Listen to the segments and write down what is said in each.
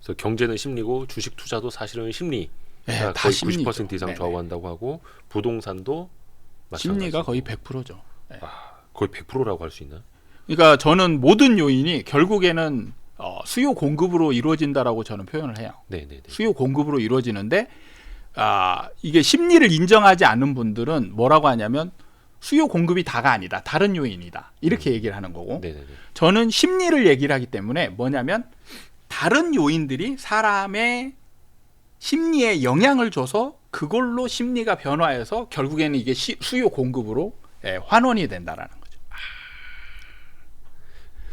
그래서 경제는 심리고 주식 투자도 사실은 심리. 네, 거의 다 심리죠. 90% 이상 네네. 좌우한다고 하고 부동산도 심리가 마찬가지고. 거의 100%죠. 네. 거의 100%라고 할 수 있나? 그러니까 저는 모든 요인이 결국에는 수요 공급으로 이루어진다라고 저는 표현을 해요. 네네네. 수요 공급으로 이루어지는데 이게 심리를 인정하지 않는 분들은 뭐라고 하냐면 수요 공급이 다가 아니다. 다른 요인이다. 이렇게 얘기를 하는 거고 네네네. 저는 심리를 얘기를 하기 때문에 뭐냐면 다른 요인들이 사람의 심리에 영향을 줘서 그걸로 심리가 변화해서 결국에는 이게 수요 공급으로 환원이 된다라는 거죠.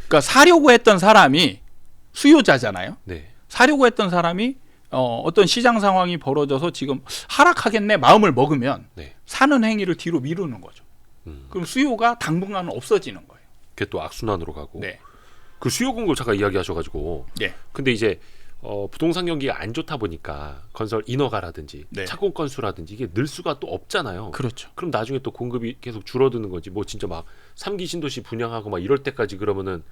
그러니까 사려고 했던 사람이 수요자잖아요. 네. 사려고 했던 사람이 어떤 시장 상황이 벌어져서 지금 하락하겠네 마음을 먹으면 네. 사는 행위를 뒤로 미루는 거죠. 그럼 수요가 당분간은 없어지는 거예요. 그게 또 악순환으로 가고. 네. 그 수요 공급 잠깐 이야기하셔가지고. 네. 근데 이제 부동산 경기가 안 좋다 보니까 건설 인허가라든지 네. 착공 건수라든지 이게 늘 수가 또 없잖아요. 그렇죠. 그럼 나중에 또 공급이 계속 줄어드는 거지. 뭐 진짜 막 3기 신도시 분양하고 막 이럴 때까지 그러면은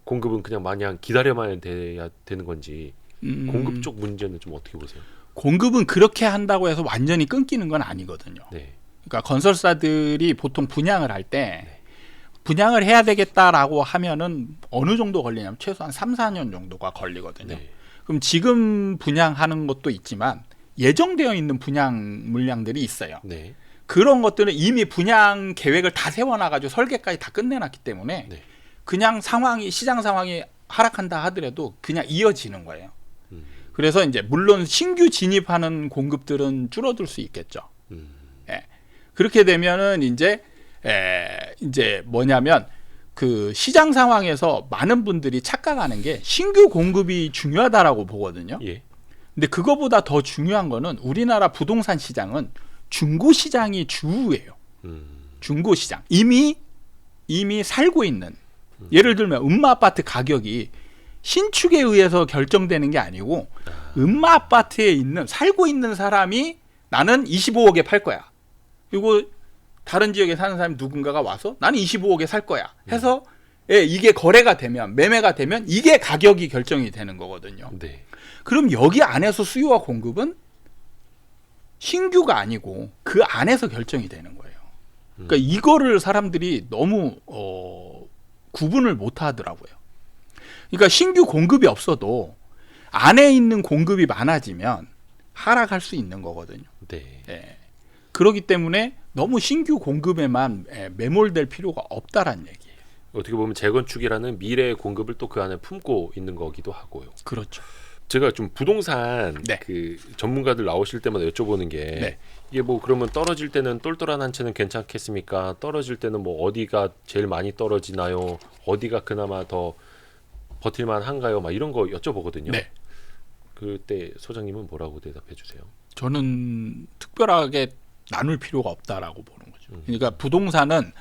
공급은 그냥 마냥 기다려만 돼야 되는 건지. 공급 쪽 문제는 좀 어떻게 보세요? 공급은 그렇게 한다고 해서 완전히 끊기는 건 아니거든요. 네. 그러니까 건설사들이 보통 분양을 할 때 분양을 해야 되겠다라고 하면은 어느 정도 걸리냐면 최소한 3, 4년 정도가 걸리거든요. 네. 그럼 지금 분양하는 것도 있지만 예정되어 있는 분양 물량들이 있어요. 네. 그런 것들은 이미 분양 계획을 다 세워놔가지고 설계까지 다 끝내놨기 때문에 네. 그냥 시장 상황이 하락한다 하더라도 그냥 이어지는 거예요. 그래서 이제 물론 신규 진입하는 공급들은 줄어들 수 있겠죠. 예. 그렇게 되면은 이제 뭐냐면 그 시장 상황에서 많은 분들이 착각하는 게 신규 공급이 중요하다라고 보거든요. 예. 근데 그거보다 더 중요한 거는 우리나라 부동산 시장은 중고 시장이 주예요. 중고 시장. 이미 살고 있는 예를 들면 음마 아파트 가격이 신축에 의해서 결정되는 게 아니고 음마 아파트에 살고 있는 사람이 나는 25억에 팔 거야. 그리고 다른 지역에 사는 사람이 누군가가 와서 나는 25억에 살 거야 해서 이게 거래가 되면 매매가 되면 이게 가격이 결정이 되는 거거든요. 네. 그럼 여기 안에서 수요와 공급은 신규가 아니고 그 안에서 결정이 되는 거예요. 그러니까 이거를 사람들이 너무 구분을 못 하더라고요. 그러니까 신규 공급이 없어도 안에 있는 공급이 많아지면 하락할 수 있는 거거든요. 네. 예. 그렇기 때문에 너무 신규 공급에만 매몰될 필요가 없다라는 얘기예요. 어떻게 보면 재건축이라는 미래의 공급을 또 그 안에 품고 있는 거기도 하고요. 그렇죠. 제가 좀 부동산 네. 그 전문가들 나오실 때마다 여쭤보는 게 네. 이게 뭐 그러면 떨어질 때는 똘똘한 한 채는 괜찮겠습니까? 떨어질 때는 뭐 어디가 제일 많이 떨어지나요? 어디가 그나마 더 버틸만 한가요? 막 이런 거 여쭤보거든요. 네. 그때 소장님은 뭐라고 대답해 주세요? 저는 특별하게 나눌 필요가 없다라고 보는 거죠. 그러니까 부동산은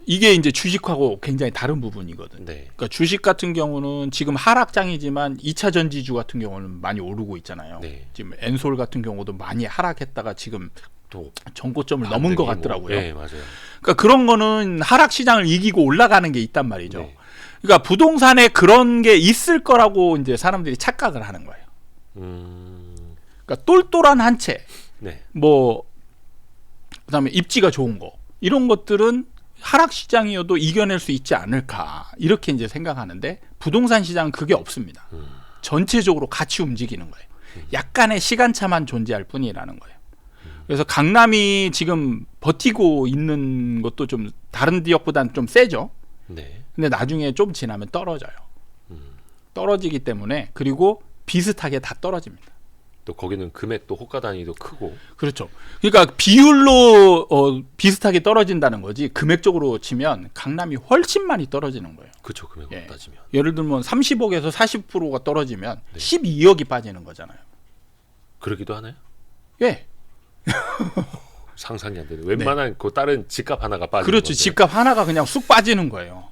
이게 이제 주식하고 굉장히 다른 부분이거든요. 네. 그러니까 주식 같은 경우는 지금 하락장이지만 2차 전지주 같은 경우는 많이 오르고 있잖아요. 네. 지금 엔솔 같은 경우도 많이 하락했다가 지금 또 전고점을 넘은 것 반등이 같더라고요. 네, 맞아요. 그러니까 그런 거는 하락 시장을 이기고 올라가는 게 있단 말이죠. 네. 그러니까 부동산에 그런 게 있을 거라고 이제 사람들이 착각을 하는 거예요. 그러니까 똘똘한 한 채, 네. 뭐 그다음에 입지가 좋은 거 이런 것들은 하락 시장이어도 이겨낼 수 있지 않을까 이렇게 이제 생각하는데 부동산 시장은 그게 없습니다. 전체적으로 같이 움직이는 거예요. 약간의 시간차만 존재할 뿐이라는 거예요. 그래서 강남이 지금 버티고 있는 것도 좀 다른 지역보다는 좀 세죠. 네. 근데 나중에 좀 지나면 떨어져요. 떨어지기 때문에 그리고 비슷하게 다 떨어집니다. 또 거기는 금액도 호가 단위도 크고. 그렇죠. 그러니까 비율로 비슷하게 떨어진다는 거지 금액적으로 치면 강남이 훨씬 많이 떨어지는 거예요. 그렇죠. 금액으로 예. 따지면. 예를 들면 30억에서 40%가 떨어지면 12억이 빠지는 거잖아요. 그러기도 하나요? 예. 상상이 안 되네. 웬만한 그 다른 집값 하나가 빠지는 그렇죠. 건데. 집값 하나가 그냥 쑥 빠지는 거예요.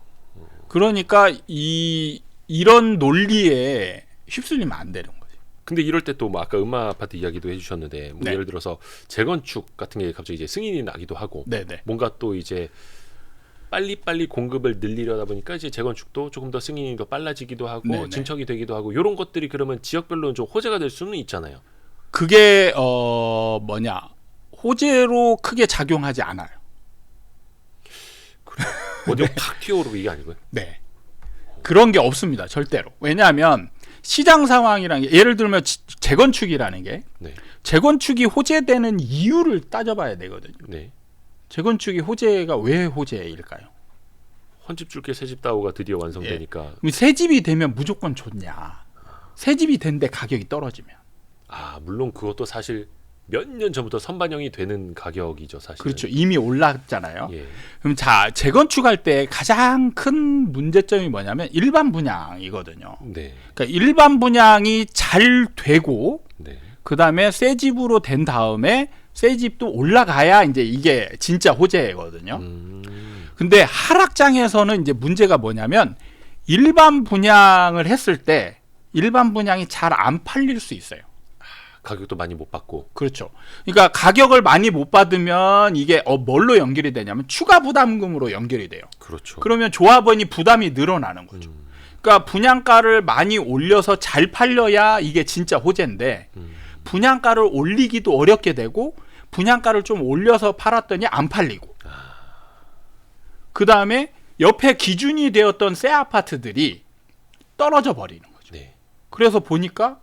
그러니까 이런 논리에 휩쓸리면 안 되는 거죠. 근데 이럴 때 또 뭐 아까 음마 아파트 이야기도 해주셨는데 뭐 네. 예를 들어서 재건축 같은 게 갑자기 이제 승인이 나기도 하고 네네. 뭔가 또 이제 빨리빨리 공급을 늘리려다 보니까 이제 재건축도 조금 더 승인이 더 빨라지기도 하고 네네. 진척이 되기도 하고 이런 것들이 그러면 지역별로는 좀 호재가 될 수는 있잖아요. 그게 호재로 크게 작용하지 않아요. 어디 팍 튀어오르고 이게 아니고요. 네. 그런 게 없습니다. 절대로. 왜냐하면 시장 상황이라는 게 예를 들면 재건축이라는 게 네. 재건축이 호재되는 이유를 따져봐야 되거든요. 네. 재건축이 호재가 왜 호재일까요? 헌집 줄게 새집 다오가 드디어 완성되니까 그럼 새 집이 되면 무조건 좋냐? 새 집이 된데 가격이 떨어지면. 물론 그것도 사실 몇 년 전부터 선반영이 되는 가격이죠, 사실. 그렇죠. 이미 올랐잖아요. 예. 그럼 자, 재건축할 때 가장 큰 문제점이 뭐냐면 일반 분양이거든요. 네. 그러니까 일반 분양이 잘 되고 네. 그다음에 새 집으로 된 다음에 새 집도 올라가야 이제 이게 진짜 호재거든요. 근데 하락장에서는 이제 문제가 뭐냐면 일반 분양을 했을 때 일반 분양이 잘 안 팔릴 수 있어요. 가격도 많이 못 받고. 그렇죠. 그러니까 가격을 많이 못 받으면 이게 뭘로 연결이 되냐면 추가 부담금으로 연결이 돼요. 그렇죠. 그러면 조합원이 부담이 늘어나는 거죠. 그러니까 분양가를 많이 올려서 잘 팔려야 이게 진짜 호재인데 분양가를 올리기도 어렵게 되고 분양가를 좀 올려서 팔았더니 안 팔리고 그 다음에 옆에 기준이 되었던 새 아파트들이 떨어져 버리는 거죠. 네. 그래서 보니까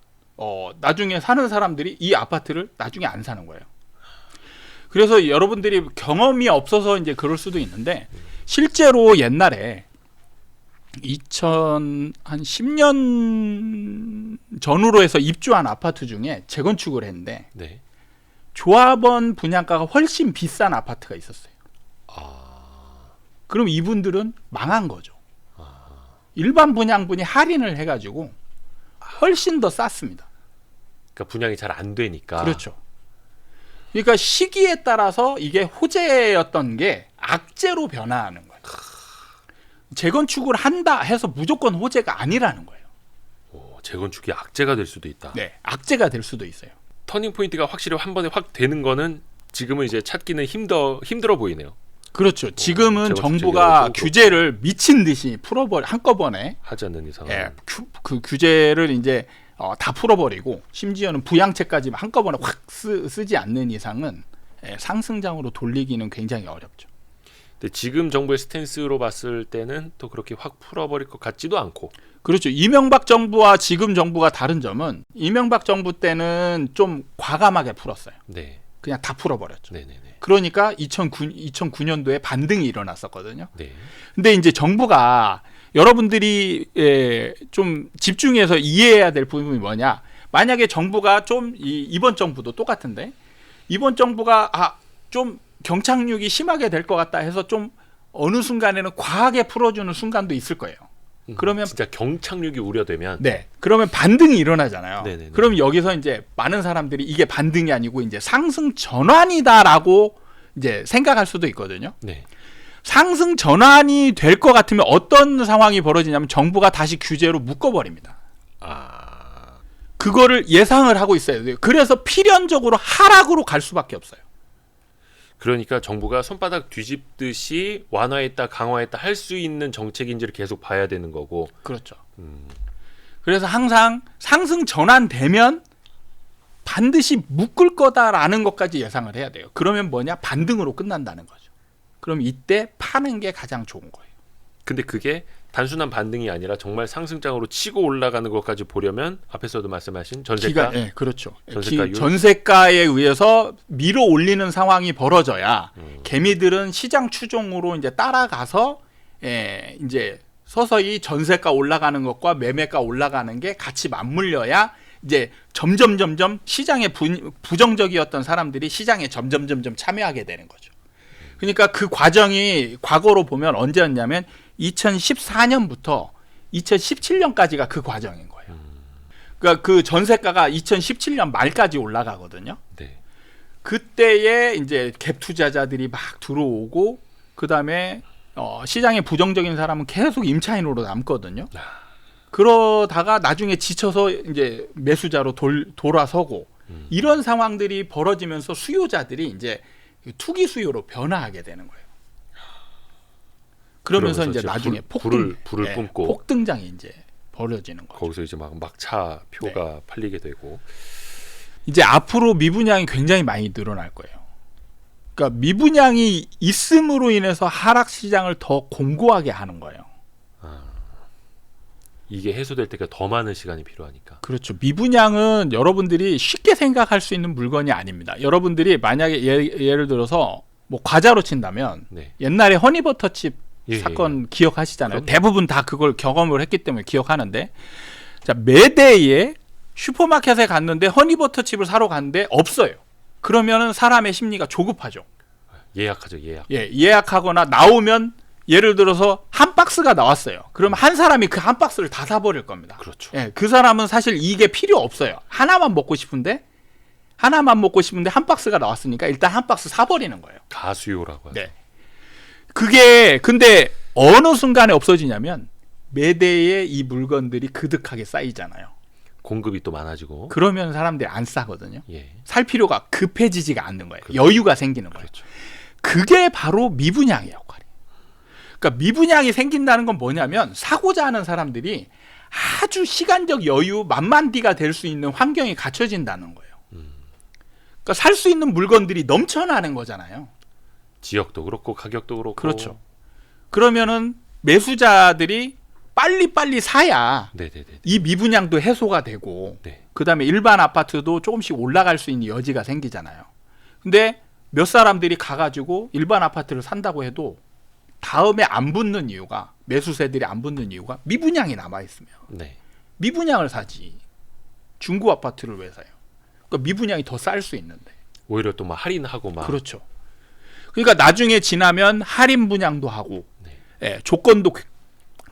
나중에 사는 사람들이 이 아파트를 나중에 안 사는 거예요. 그래서 여러분들이 경험이 없어서 이제 그럴 수도 있는데 실제로 옛날에 10년 전후로 해서 입주한 아파트 중에 재건축을 했는데 네. 조합원 분양가가 훨씬 비싼 아파트가 있었어요. 그럼 이분들은 망한 거죠. 일반 분양분이 할인을 해가지고 훨씬 더 쌌습니다. 그러니까 분양이 잘 안 되니까. 그렇죠. 그러니까 시기에 따라서 이게 호재였던 게 악재로 변화하는 거예요. 재건축을 한다 해서 무조건 호재가 아니라는 거예요. 재건축이 악재가 될 수도 있다. 네, 악재가 될 수도 있어요. 터닝 포인트가 확실히 한 번에 확 되는 거는 지금은 이제 찾기는 힘들어 보이네요. 그렇죠. 지금은 재건축 정부가 재개발도 규제를 미친 듯이 풀어버려 한꺼번에 하지 않는 이상. 그 규제를 이제 다 풀어버리고 심지어는 부양책까지 한꺼번에 확 쓰지 않는 이상은 상승장으로 돌리기는 굉장히 어렵죠. 근데 지금 정부의 스탠스로 봤을 때는 또 그렇게 확 풀어버릴 것 같지도 않고. 그렇죠. 이명박 정부와 지금 정부가 다른 점은 이명박 정부 때는 좀 과감하게 풀었어요. 네. 그냥 다 풀어버렸죠. 네네네. 그러니까 2009년도에 반등이 일어났었거든요. 네. 근데 이제 정부가 여러분들이 좀 집중해서 이해해야 될 부분이 뭐냐? 만약에 정부가 좀 이번 정부도 똑같은데 이번 정부가 좀 경착륙이 심하게 될 것 같다 해서 좀 어느 순간에는 과하게 풀어주는 순간도 있을 거예요. 그러면 진짜 경착륙이 우려되면 네, 그러면 반등이 일어나잖아요. 네네네. 그럼 여기서 이제 많은 사람들이 이게 반등이 아니고 이제 상승 전환이다라고 이제 생각할 수도 있거든요. 네. 상승 전환이 될 것 같으면 어떤 상황이 벌어지냐면 정부가 다시 규제로 묶어버립니다. 그거를 예상을 하고 있어야 돼요. 그래서 필연적으로 하락으로 갈 수밖에 없어요. 그러니까 정부가 손바닥 뒤집듯이 완화했다 강화했다 할 수 있는 정책인지를 계속 봐야 되는 거고. 그렇죠. 그래서 항상 상승 전환되면 반드시 묶을 거다라는 것까지 예상을 해야 돼요. 그러면 뭐냐? 반등으로 끝난다는 거죠. 그럼 이때 파는 게 가장 좋은 거예요. 근데 그게 단순한 반등이 아니라 정말 상승장으로 치고 올라가는 것까지 보려면 앞에서도 말씀하신 전세가 네, 그렇죠. 전세가율? 전세가에 의해서 밀어 올리는 상황이 벌어져야 개미들은 시장 추종으로 이제 따라가서 이제 서서히 전세가 올라가는 것과 매매가 올라가는 게 같이 맞물려야 이제 점점 시장에 부정적이었던 사람들이 시장에 점점 참여하게 되는 거죠. 그러니까 그 과정이 과거로 보면 언제였냐면 2014년부터 2017년까지가 그 과정인 거예요. 그러니까 그 전세가가 2017년 말까지 올라가거든요. 네. 그때에 이제 갭 투자자들이 막 들어오고 그다음에 시장에 부정적인 사람은 계속 임차인으로 남거든요. 그러다가 나중에 지쳐서 이제 매수자로 돌아서고 이런 상황들이 벌어지면서 수요자들이 이제 투기 수요로 변화하게 되는 거예요. 그러면서 이제 이제 나중에 불을 예, 뿜고 폭등장이 이제 벌어지는 거죠. 거기서 이제 막 막차 표가 네. 팔리게 되고. 이제 앞으로 미분양이 굉장히 많이 늘어날 거예요. 그러니까 미분양이 있음으로 인해서 하락 시장을 더 공고하게 하는 거예요. 이게 해소될 때가 더 많은 시간이 필요하니까. 그렇죠. 미분양은 여러분들이 쉽게 생각할 수 있는 물건이 아닙니다. 여러분들이 만약에 예를 들어서 뭐 과자로 친다면 네. 옛날에 허니버터칩 예, 사건 기억하시잖아요. 그럼요. 대부분 다 그걸 경험을 했기 때문에 기억하는데, 자, 매대에 슈퍼마켓에 갔는데 허니버터칩을 사러 갔는데 없어요. 그러면은 사람의 심리가 조급하죠. 예약하죠, 예약. 예, 예약하거나 나오면 예를 들어서 한 박스가 나왔어요. 그러면 한 사람이 그 한 박스를 다 사버릴 겁니다. 그렇죠. 예, 그 사람은 사실 이게 필요 없어요. 하나만 먹고 싶은데 한 박스가 나왔으니까 일단 한 박스 사버리는 거예요. 가수요라고 하죠. 네. 그게 근데 어느 순간에 없어지냐면 매대에 이 물건들이 그득하게 쌓이잖아요. 공급이 또 많아지고. 그러면 사람들이 안 사거든요. 예. 살 필요가 급해지지가 않는 거예요. 그렇죠. 여유가 생기는 거예요. 그렇죠. 그게 바로 미분양의 역할이에요. 그러니까 미분양이 생긴다는 건 뭐냐면 사고자 하는 사람들이 아주 시간적 여유, 만만디가 될 수 있는 환경이 갖춰진다는 거예요. 그러니까 살 수 있는 물건들이 넘쳐나는 거잖아요. 지역도 그렇고 가격도 그렇고. 그렇죠. 그러면은 매수자들이 빨리빨리 사야 네네네. 이 미분양도 해소가 되고 네. 그다음에 일반 아파트도 조금씩 올라갈 수 있는 여지가 생기잖아요. 근데 몇 사람들이 가가지고 일반 아파트를 산다고 해도 다음에 안 붙는 이유가, 매수세들이 안 붙는 이유가 미분양이 남아있으면 네. 미분양을 사지 중고 아파트를 왜 사요? 그러니까 미분양이 더 쌀 수 있는데. 오히려 또 막 할인하고 막. 그렇죠. 그러니까 나중에 지나면 할인 분양도 하고 네. 예, 조건도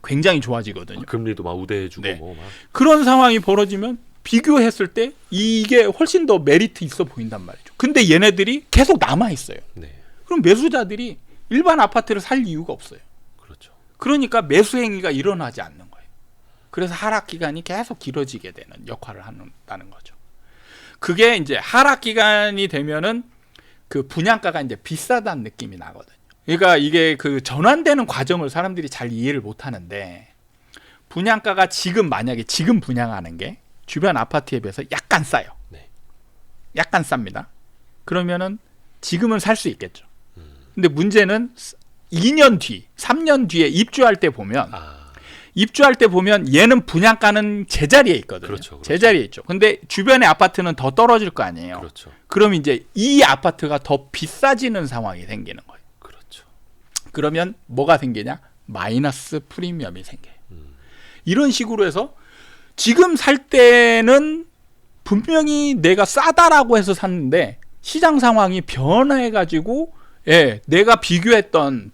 굉장히 좋아지거든요. 금리도 막 우대해주고 네. 뭐 막. 그런 상황이 벌어지면 비교했을 때 이게 훨씬 더 메리트 있어 보인단 말이죠. 근데 얘네들이 계속 남아 있어요. 네. 그럼 매수자들이 일반 아파트를 살 이유가 없어요. 그렇죠. 그러니까 매수 행위가 일어나지 않는 거예요. 그래서 하락 기간이 계속 길어지게 되는 역할을 한다는 거죠. 그게 이제 하락 기간이 되면은 그 분양가가 이제 비싸다는 느낌이 나거든요. 그러니까 이게 그 전환되는 과정을 사람들이 잘 이해를 못 하는데, 분양가가 만약에 지금 분양하는 게 주변 아파트에 비해서 약간 싸요. 네. 약간 쌉니다. 그러면은 지금은 살 수 있겠죠. 근데 문제는 2년 뒤, 3년 뒤에 입주할 때 보면 얘는 분양가는 제자리에 있거든요. 그렇죠, 그렇죠. 제자리에 있죠. 근데 주변의 아파트는 더 떨어질 거 아니에요. 그렇죠. 그럼 이제 이 아파트가 더 비싸지는 상황이 생기는 거예요. 그렇죠. 그러면 뭐가 생기냐? 마이너스 프리미엄이 생겨요. 이런 식으로 해서 지금 살 때는 분명히 내가 싸다라고 해서 샀는데 시장 상황이 변해가지고, 예, 내가 비교했던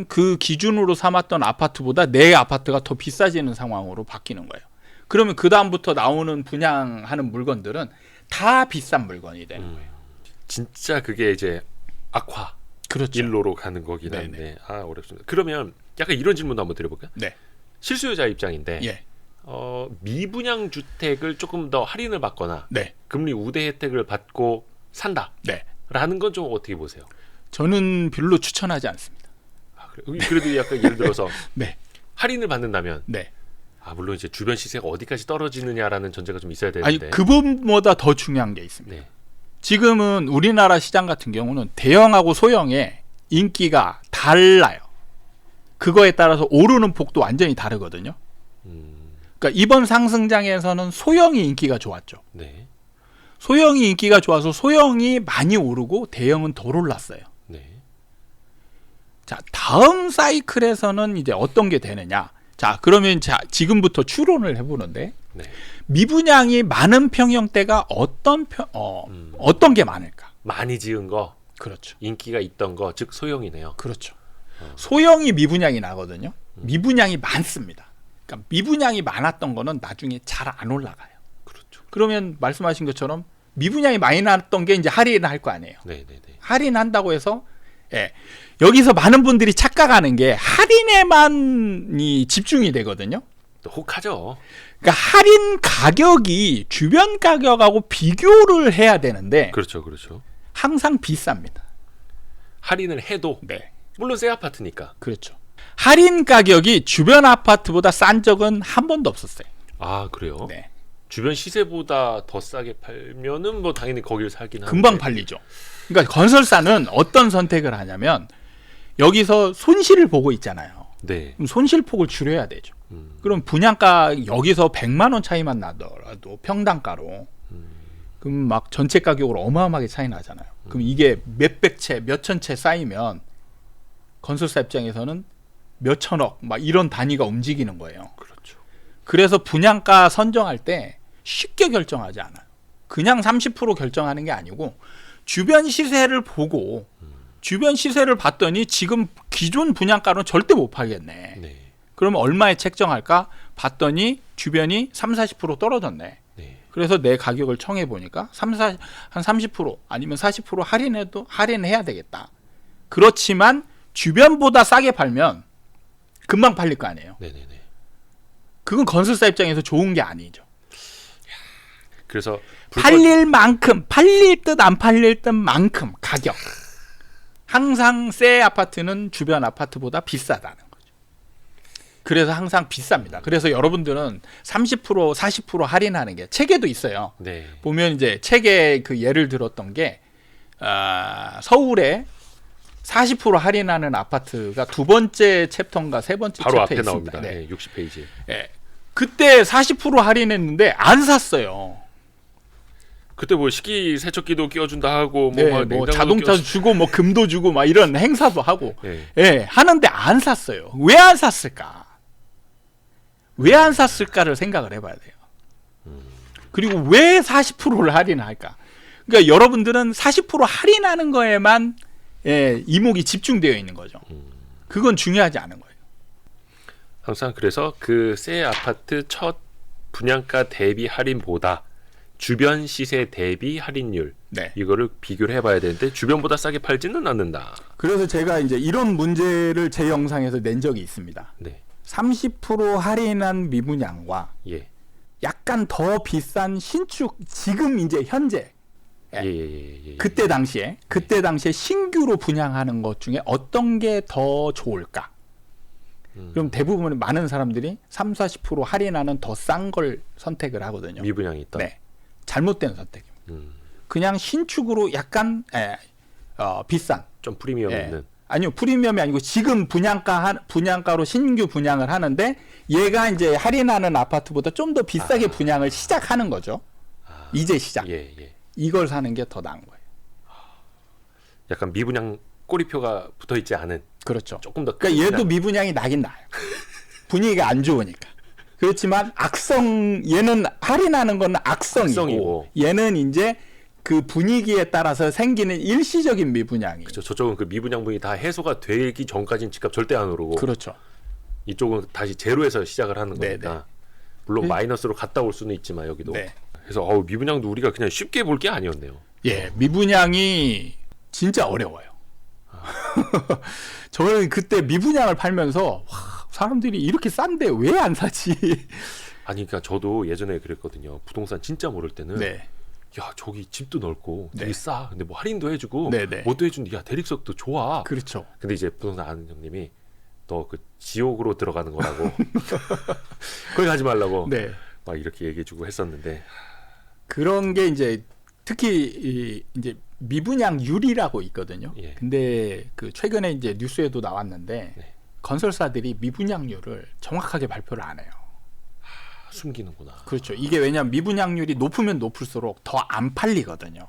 그 기준으로 삼았던 아파트보다 내 아파트가 더 비싸지는 상황으로 바뀌는 거예요. 그러면 그 다음부터 나오는 분양하는 물건들은 다 비싼 물건이 되는 거예요. 진짜 그게 이제 악화 그렇죠. 일로로 가는 거긴 네네. 한데 어렵습니다. 그러면 약간 이런 질문도 한번 드려볼까요? 네. 실수요자 입장인데 예. 미분양 주택을 조금 더 할인을 받거나 네. 금리 우대 혜택을 받고 산다라는 네. 건 좀 어떻게 보세요? 저는 별로 추천하지 않습니다. 그래도 약간 예를 들어서 네. 할인을 받는다면 네. 물론 이제 주변 시세가 어디까지 떨어지느냐라는 전제가 좀 있어야 되는데. 아니, 그분보다 더 중요한 게 있습니다. 네. 지금은 우리나라 시장 같은 경우는 대형하고 소형의 인기가 달라요. 그거에 따라서 오르는 폭도 완전히 다르거든요. 그러니까 이번 상승장에서는 소형이 인기가 좋았죠. 네. 소형이 인기가 좋아서 소형이 많이 오르고 대형은 덜 올랐어요. 네. 자, 다음 사이클에서는 이제 어떤 게 되느냐? 자, 그러면 지금부터 추론을 해보는데, 네. 미분양이 많은 평형대가 어떤 게 많을까? 많이 지은 거, 그렇죠. 인기가 있던 거, 즉 소형이네요. 그렇죠. 소형이 미분양이 나거든요. 미분양이 많습니다. 그러니까 미분양이 많았던 거는 나중에 잘 안 올라가요. 그렇죠. 그러면 말씀하신 것처럼 미분양이 많이 났던 게 이제 할인을 할 거 아니에요. 네, 네, 네. 할인한다고 해서, 예, 여기서 많은 분들이 착각하는 게 할인에만 집중이 되거든요. 또 혹하죠. 그러니까 할인 가격이 주변 가격하고 비교를 해야 되는데 그렇죠, 그렇죠. 항상 비쌉니다. 할인을 해도 네, 물론 새 아파트니까 그렇죠. 할인 가격이 주변 아파트보다 싼 적은 한 번도 없었어요. 아 그래요? 네. 주변 시세보다 더 싸게 팔면은 뭐 당연히 거기를 살긴 하는데 금방 팔리죠. 그러니까 건설사는 어떤 선택을 하냐면 여기서 손실을 보고 있잖아요. 네. 그럼 손실폭을 줄여야 되죠. 그럼 분양가 여기서 100만 원 차이만 나더라도 평당가로 그럼 막 전체 가격으로 어마어마하게 차이 나잖아요. 그럼 이게 몇백 채, 몇천 채 쌓이면 건설사 입장에서는 몇천억 막 이런 단위가 움직이는 거예요. 그렇죠. 그래서 분양가 선정할 때 쉽게 결정하지 않아요. 그냥 30% 결정하는 게 아니고 주변 시세를 보고 주변 시세를 봤더니 지금 기존 분양가로는 절대 못 팔겠네. 네. 그러면 얼마에 책정할까? 봤더니 주변이 30-40% 떨어졌네. 네. 그래서 내 가격을 청해 보니까 한 30% 아니면 40% 할인해야 되겠다. 그렇지만 주변보다 싸게 팔면 금방 팔릴 거 아니에요. 네네네. 그건 건설사 입장에서 좋은 게 아니죠. 그래서 팔릴 만큼, 팔릴 듯 안 팔릴 듯만큼 가격. 항상 새 아파트는 주변 아파트보다 비싸다는 거죠. 그래서 항상 비쌉니다. 그래서 여러분들은 30%, 40% 할인하는 게 책에도 있어요. 네. 보면 이제 책에 그 예를 들었던 게 서울에 40% 할인하는 아파트가 두 번째 챕터인가 세 번째 바로 챕터에 앞에 있습니다. 나옵니다. 네. 네. 60페이지. 네. 그때 40% 할인했는데 안 샀어요. 그때 뭐 식기 세척기도 끼워준다 하고 네, 뭐 뭐 자동차도 주고 뭐 금도 주고 막 이런 행사도 하고 네. 예, 하는데 안 샀어요. 왜 안 샀을까? 왜 안 샀을까를 생각을 해봐야 돼요. 그리고 왜 40%를 할인할까? 그러니까 여러분들은 40% 할인하는 거에만 이목이 집중되어 있는 거죠. 그건 중요하지 않은 거예요. 항상 그래서 그 새 아파트 첫 분양가 대비 할인보다 주변 시세 대비 할인율 네. 이거를 비교를 해봐야 되는데 주변보다 싸게 팔지는 않는다. 그래서 제가 이제 이런 문제를 제 영상에서 낸 적이 있습니다. 네. 30% 할인한 미분양과 예. 약간 더 비싼 신축 지금 이제 현재 예. 그때 당시에 신규로 분양하는 것 중에 어떤 게 더 좋을까? 그럼 대부분 많은 사람들이 30-40% 할인하는 더 싼 걸 선택을 하거든요. 미분양이 있다. 네. 잘못된 선택입니다. 그냥 신축으로 약간 비싼 좀 프리미엄 있는. 아니요, 프리미엄이 아니고 지금 분양가로 신규 분양을 하는데 얘가 이제 할인하는 아파트보다 좀 더 비싸게 분양을 시작하는 거죠. 이제 시작. 예. 이걸 사는 게 더 나은 거예요. 약간 미분양 꼬리표가 붙어 있지 않은. 그렇죠. 조금 더. 그러니까 얘도 미분양이 나긴 나요. 분위기가 안 좋으니까. 그렇지만 얘는 할인하는 건 악성이고 얘는 이제 그 분위기에 따라서 생기는 일시적인 미분양이. 그렇죠. 저쪽은 그 미분양분이 다 해소가 되기 전까지는 집값 절대 안 오르고. 그렇죠. 이쪽은 다시 제로에서 시작을 하는 거니까. 네네. 물론 마이너스로 갔다 올 수는 있지만 여기도. 네. 그래서 미분양도 우리가 그냥 쉽게 볼 게 아니었네요. 예, 미분양이 진짜 어려워요. 저는 그때 미분양을 팔면서 사람들이 이렇게 싼데 왜 안 사지? 아니 그러니까 저도 예전에 그랬거든요. 부동산 진짜 모를 때는 네. 야 저기 집도 넓고 네. 되게 싸. 근데 뭐 할인도 해주고 네네. 뭐도 해주는데 야 대리석도 좋아. 그렇죠. 근데 이제 부동산 아는 형님이 너 그 지옥으로 들어가는 거라고 거기 가지 말라고 네. 막 이렇게 얘기해주고 했었는데 그런 게 이제 특히 이제 미분양률이라고 있거든요. 예. 근데 그 최근에 이제 뉴스에도 나왔는데 네. 건설사들이 미분양률을 정확하게 발표를 안 해요. 숨기는구나. 그렇죠. 이게 왜냐하면 미분양률이 높으면 높을수록 더 안 팔리거든요.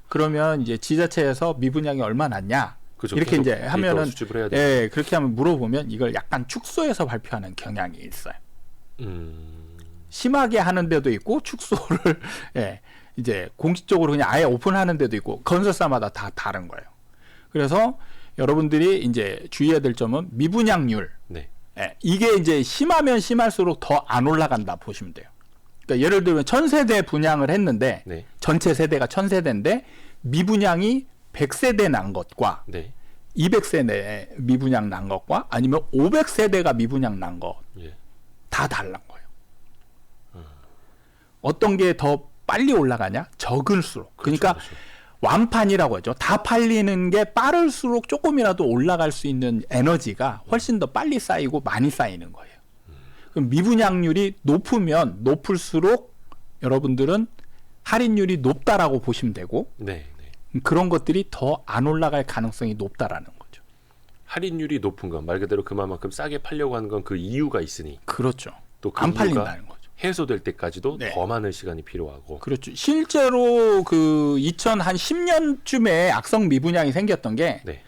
그러면 이제 지자체에서 미분양이 얼마 났냐? 그렇죠. 이렇게 이제 데이터 하면은 수집을 해야 돼. 예, 그렇게 하면 물어보면 이걸 약간 축소해서 발표하는 경향이 있어요. 심하게 하는 데도 있고 축소를 이제 공식적으로 그냥 아예 오픈하는 데도 있고 건설사마다 다 다른 거예요. 그래서 여러분들이 이제 주의해야 될 점은 미분양률. 네. 이게 이제 심하면 심할수록 더 안 올라간다 보시면 돼요. 그러니까 예를 들면 1000세대 분양을 했는데 네. 전체 세대가 1000세대인데 미분양이 100세대 난 것과 네. 200세대 미분양 난 것과 아니면 500세대가 미분양 난 것 다 예. 달란 거예요. 어떤 게 더 빨리 올라가냐? 적을수록. 그러니까 그렇죠. 완판이라고 하죠. 다 팔리는 게 빠를수록 조금이라도 올라갈 수 있는 에너지가 훨씬 더 빨리 쌓이고 많이 쌓이는 거예요. 그럼 미분양률이 높으면 높을수록 여러분들은 할인율이 높다라고 보시면 되고 네. 그런 것들이 더 안 올라갈 가능성이 높다라는 거죠. 할인율이 높은 건 말 그대로 그만큼 싸게 팔려고 하는 건 그 이유가 있으니 그렇죠. 또 그 안 이유가 팔린다는 거죠. 해소될 때까지도 네. 더 많은 시간이 필요하고. 그렇죠. 실제로 그 2010년쯤에 악성 미분양이 생겼던 게 네.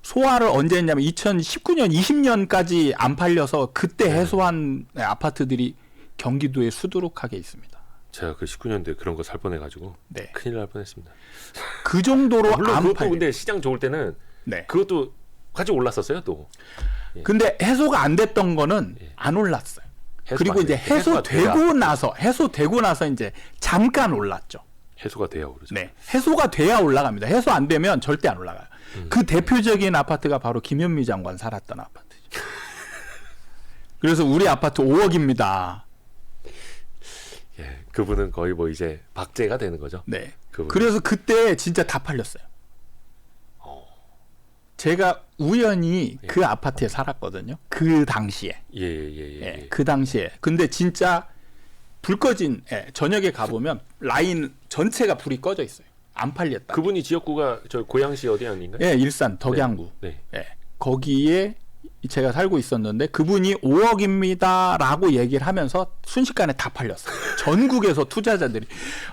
소화를 언제 했냐면 2019년, 20년까지 안 팔려서 그때 해소한 아파트들이 경기도에 수두룩하게 있습니다. 제가 그 19년도에 그런 거 살 뻔해가지고 네. 큰일 날 뻔했습니다. 그 정도로 물론 안 그것도 팔려. 근데 시장 좋을 때는 네. 그것도 같이 올랐었어요 또. 예. 근데 해소가 안 됐던 거는 예. 안 올랐어요. 해소가 그리고 안 이제 돼. 해소가 해소되고 나서 이제 잠깐 올랐죠. 해소가 돼야 오르죠. 네. 해소가 돼야 올라갑니다. 해소 안 되면 절대 안 올라가요. 그 대표적인 아파트가 바로 김현미 장관 살았던 아파트죠. 그래서 우리 아파트 5억입니다. 예, 그분은 거의 뭐 이제 박제가 되는 거죠. 네. 그분. 그래서 그때 진짜 다 팔렸어요. 제가 우연히 그 아파트에 살았거든요. 그 당시에. 예. 그 당시에. 근데 진짜 불 꺼진 저녁에 가보면 라인 전체가 불이 꺼져 있어요. 안 팔렸다. 그분이 지역구가 저 고양시 어디 아닌가요? 예, 일산 덕양구. 네. 예. 거기에 제가 살고 있었는데 그분이 5억입니다라고 얘기를 하면서 순식간에 다 팔렸어요. 전국에서 투자자들이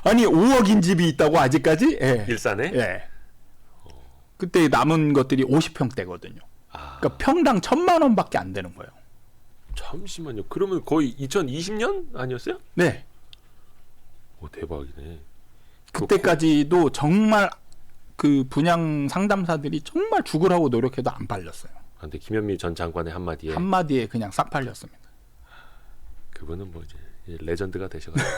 아니 5억인 집이 있다고 아직까지? 예. 일산에? 예. 그때 남은 것들이 50평대거든요. 그러니까 평당 1,000만 원밖에 안 되는 거예요. 잠시만요. 그러면 거의 2020년 아니었어요? 네. 오, 대박이네. 그때까지도 정말 그 분양 상담사들이 정말 죽으라고 노력해도 안 팔렸어요. 근데 김현미 전 장관의 한마디에 한마디에 그냥 싹 팔렸습니다. 그분은 뭐 이제 레전드가 되셔가지고.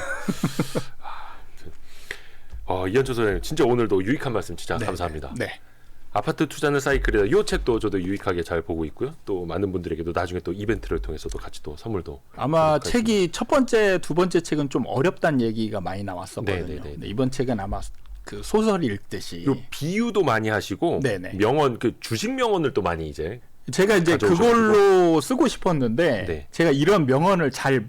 이현철 소장님 진짜 오늘도 유익한 말씀 진짜 네, 감사합니다. 네. 아파트 투자는 사이클이다. 이 책도 저도 유익하게 잘 보고 있고요. 또 많은 분들에게도 나중에 또 이벤트를 통해서도 같이 또 선물도. 아마 책이 첫 번째, 두 번째 책은 좀 어렵다는 얘기가 많이 나왔었거든요. 네네네. 근데 이번 책은 아마 그 소설 읽듯이. 요 비유도 많이 하시고 네네. 명언 그 주식 명언을 또 많이 이제 제가 이제 그걸로 쓰고 싶었는데 네. 제가 이런 명언을 잘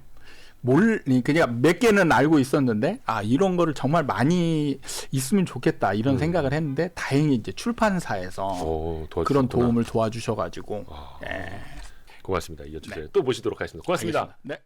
그냥 몇 개는 알고 있었는데 이런 거를 정말 많이 있으면 좋겠다 이런 생각을 했는데 다행히 이제 출판사에서 그런 도움을 도와주셔가지고 고맙습니다. 이현철 소장님 또 모시도록 하겠습니다. 고맙습니다. 알겠습니다. 네.